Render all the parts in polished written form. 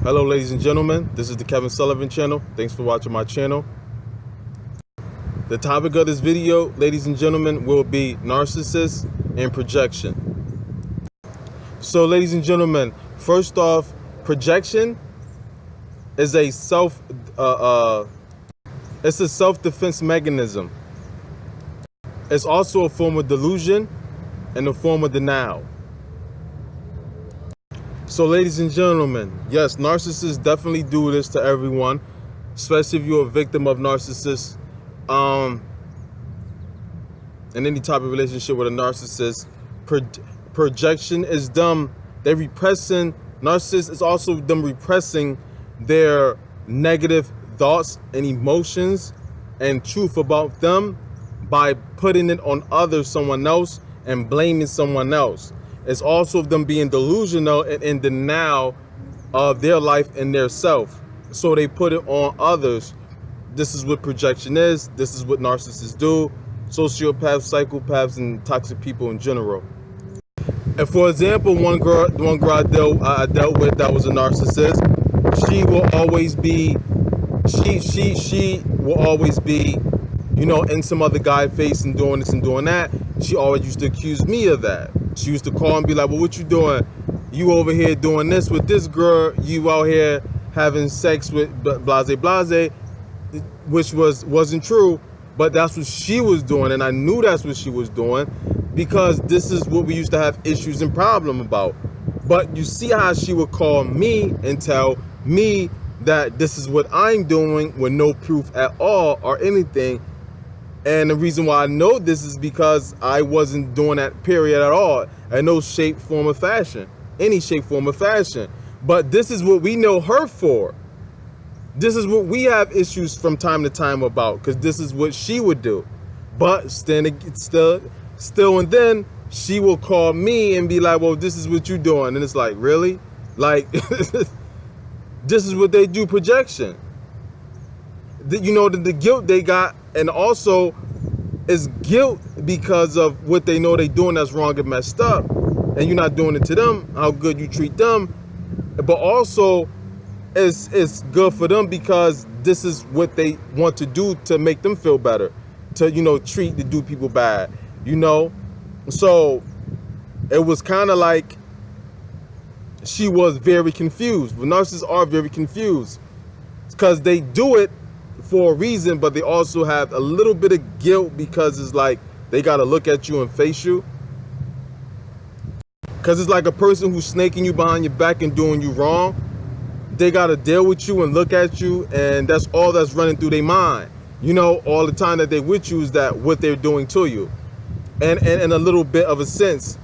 Hello ladies and gentlemen, this is the Kevin Sullivan channel. Thanks for watching my channel. The topic of this video, ladies and gentlemen, will be narcissist and projection. So ladies and gentlemen, first off, projection is a self-defense mechanism. It's also a form of delusion and a form of denial. So ladies and gentlemen, yes, narcissists definitely do this to everyone, especially if you're a victim of narcissists, in any type of relationship with a narcissist. Projection is them, they're repressing, narcissists is also them repressing their negative thoughts and emotions and truth about them by putting it on someone else, and blaming someone else. It's also them being delusional and in denial of their life and their self. So they put it on others. This is what projection is. This is what narcissists do. Sociopaths, psychopaths, and toxic people in general. And for example, one girl I dealt with that was a narcissist. She will always be, you know, in some other guy face and doing this and doing that. She always used to accuse me of that. She used to call and be like, well, what you doing? You over here doing this with this girl. You out here having sex with blase, which wasn't true, but that's what she was doing. And I knew that's what she was doing because this is what we used to have issues and problem about. But you see how she would call me and tell me that this is what I'm doing with no proof at all or anything. And the reason why I know this is because I wasn't doing that period at all, in no shape, form, or fashion, any shape, form, or fashion. But this is what we know her for. This is what we have issues from time to time about, because this is what she would do. But still, and then she will call me and be like, well, this is what you're doing. And it's like, really? Like, this is what they do, projection. You know, the guilt they got, and also is guilt because of what they know they doing that's wrong and messed up, and you're not doing it to them, how good you treat them. But also it's good for them because this is what they want to do to make them feel better, to, you know, do people bad, you know. So it was kind of like she was very confused. But narcissists are very confused because they do it for a reason, but they also have a little bit of guilt because it's like they got to look at you and face you. Because it's like a person who's snaking you behind your back and doing you wrong. They got to deal with you and look at you, and that's all that's running through their mind. You know, all the time that they're with you is that what they're doing to you. And in a little bit of a sense,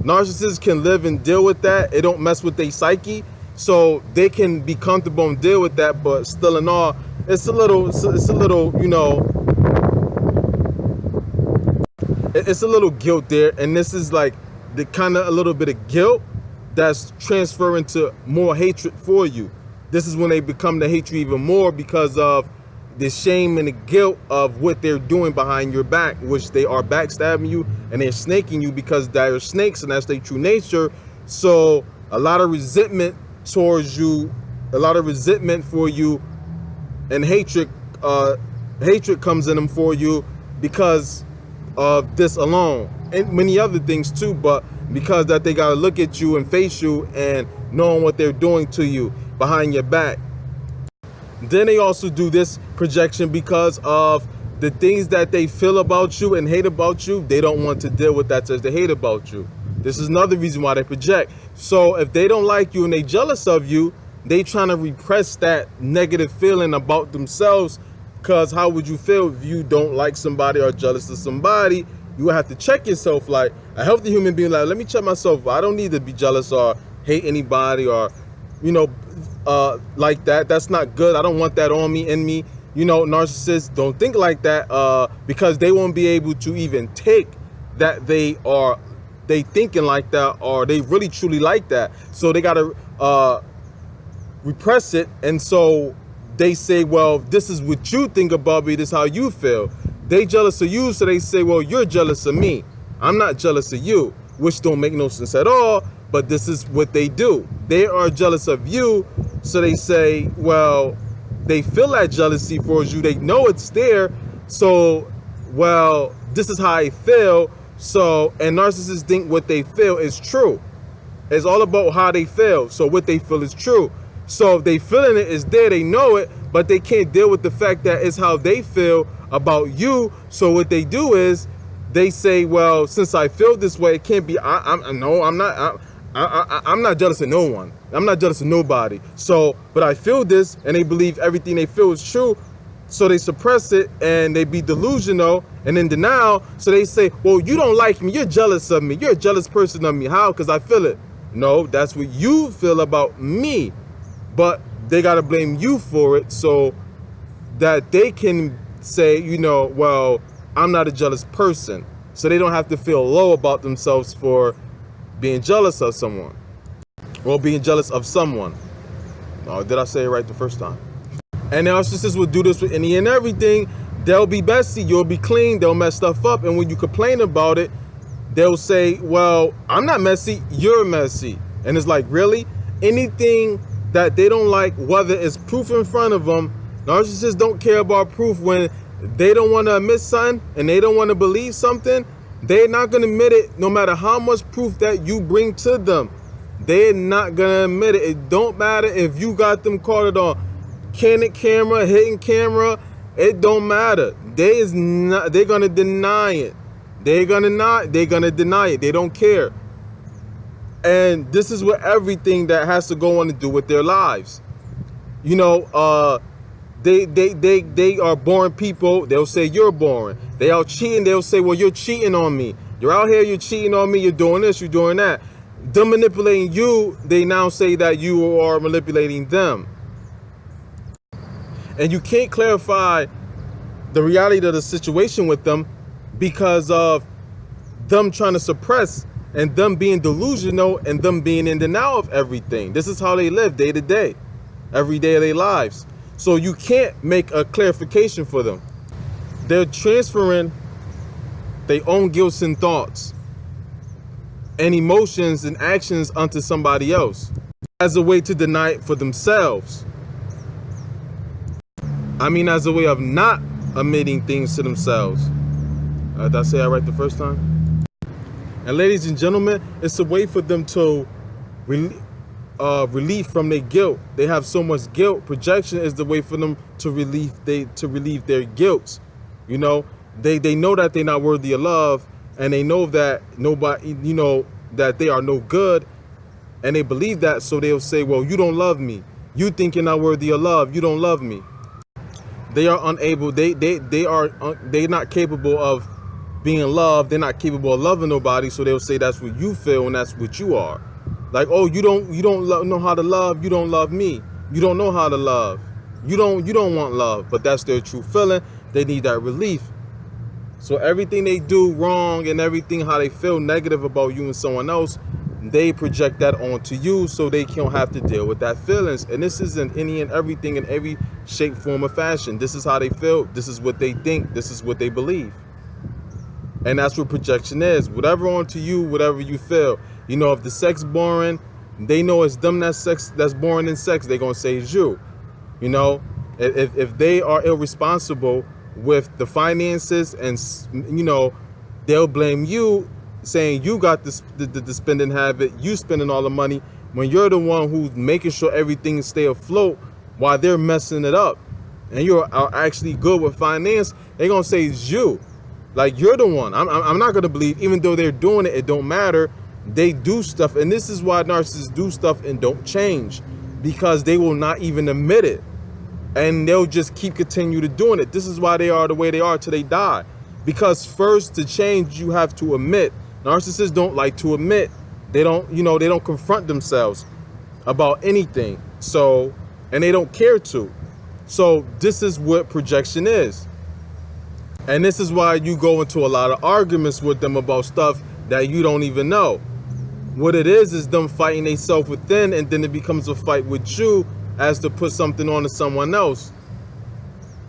narcissists can live and deal with that. It don't mess with their psyche, so they can be comfortable and deal with that. But still in all, it's a little, you know, it's a little guilt there. And this is like the kind of a little bit of guilt that's transferring to more hatred for you. This is when they become the hatred even more because of the shame and the guilt of what they're doing behind your back, which they are backstabbing you and they're snaking you because they're snakes and that's their true nature. So a lot of resentment towards you, a lot of resentment for you, and hatred comes in them for you because of this alone, and many other things too. But because that they got to look at you and face you and knowing what they're doing to you behind your back. Then they also do this projection because of the things that they feel about you and hate about you. They don't want to deal with that as they hate about you. This is another reason why they project. So if they don't like you and they jealous of you, they trying to repress that negative feeling about themselves. Because how would you feel if you don't like somebody or jealous of somebody? You would have to check yourself. Like a healthy human being, like, let me check myself. I don't need to be jealous or hate anybody or, you know, like that. That's not good. I don't want that on me, in me. You know, narcissists don't think like that because they won't be able to even take that they thinking like that, or they really truly like that. So they got to repress it. And so they say, well, this is what you think about me, this is how you feel. They jealous of you, so they say, well, you're jealous of me, I'm not jealous of you, which don't make no sense at all. But this is what they do. They are jealous of you, So they say, well, they feel that jealousy for you. They know it's there. So, well, this is how I feel. So, and narcissists think what they feel is true. It's all about how they feel. So what they feel is true. So if they feeling it is there, they know it, but they can't deal with the fact that it's how they feel about you. So what they do is they say, well, since I feel this way, it can't be. I'm not jealous of no one. I'm not jealous of nobody. So, but I feel this, and they believe everything they feel is true. So they suppress it and they be delusional and in denial. So they say, well, you don't like me. You're jealous of me. You're a jealous person of me. How? Because I feel it. No, that's what you feel about me. But they got to blame you for it so that they can say, you know, well, I'm not a jealous person. So they don't have to feel low about themselves for being jealous of someone or being jealous of someone. Oh, did I say it right the first time? And narcissists will do this with any and everything. They'll be messy. You'll be clean. They'll mess stuff up. And when you complain about it, they'll say, well, I'm not messy. You're messy. And it's like, really? Anything that they don't like, whether it's proof in front of them, narcissists don't care about proof. When they don't want to admit something and they don't want to believe something, they're not going to admit it no matter how much proof that you bring to them. They're not going to admit it. It don't matter if you got them caught on candid camera, hidden camera. It don't matter. They're going to deny it. They're going to deny it. They don't care. And this is what everything that has to go on to do with their lives. You know, they are boring people. They'll say you're boring. They are cheating. They'll say, well, you're cheating on me. You're out here, you're cheating on me. You're doing this, you're doing that. Them manipulating you, they now say that you are manipulating them. And you can't clarify the reality of the situation with them because of them trying to suppress and them being delusional and them being in denial of everything. This is how they live day to day, every day of their lives. So you can't make a clarification for them. They're transferring their own guilt and thoughts and emotions and actions onto somebody else as a way to deny it for themselves. I mean, as a way of not admitting things to themselves. Did I say that right the first time? And ladies and gentlemen, it's a way for them to relief from their guilt. They have so much guilt. Projection is the way for them to relieve their guilt. You know, they know that they're not worthy of love, and they know that nobody, you know, that they are no good, and they believe that. So they'll say, well, you don't love me. You think you're not worthy of love. You don't love me. They are unable. They're not capable of being loved. They're not capable of loving nobody. So they'll say that's what you feel and that's what you are. Like, oh, you don't know how to love. You don't love me. You don't know how to love. You don't want love. But that's their true feeling. They need that relief. So everything they do wrong and everything how they feel negative about you and someone else, they project that onto you so they don't have to deal with that feelings. And this is in any and everything in every shape, form, or fashion. This is how they feel. This is what they think. This is what they believe. And that's what projection is. Whatever onto you, whatever you feel. You know, if the sex boring, they know it's them that's boring in sex. They're going to say it's you. You know, if they are irresponsible with the finances and, you know, they'll blame you, saying you got the spending habit, you spending all the money, when you're the one who's making sure everything stay afloat while they're messing it up. And you're actually good with finance, they're going to say it's you. Like, you're the one. I'm not going to believe, even though they're doing it, it don't matter. They do stuff. And this is why narcissists do stuff and don't change, because they will not even admit it. And they'll just continue to doing it. This is why they are the way they are till they die. Because first, to change, you have to admit. Narcissists don't like to admit. They don't, you know, they don't confront themselves about anything. So, and they don't care to. So this is what projection is. And this is why you go into a lot of arguments with them about stuff that you don't even know. What it is them fighting themselves within, and then it becomes a fight with you as to put something on to someone else.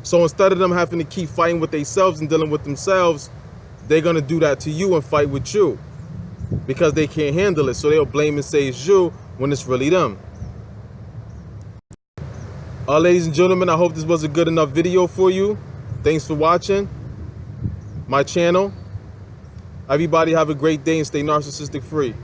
So instead of them having to keep fighting with themselves and dealing with themselves, they're going to do that to you and fight with you because they can't handle it. So they'll blame and say it's you when it's really them. Ladies and gentlemen, I hope this was a good enough video for you. Thanks for watching my channel. Everybody have a great day and stay narcissistic free.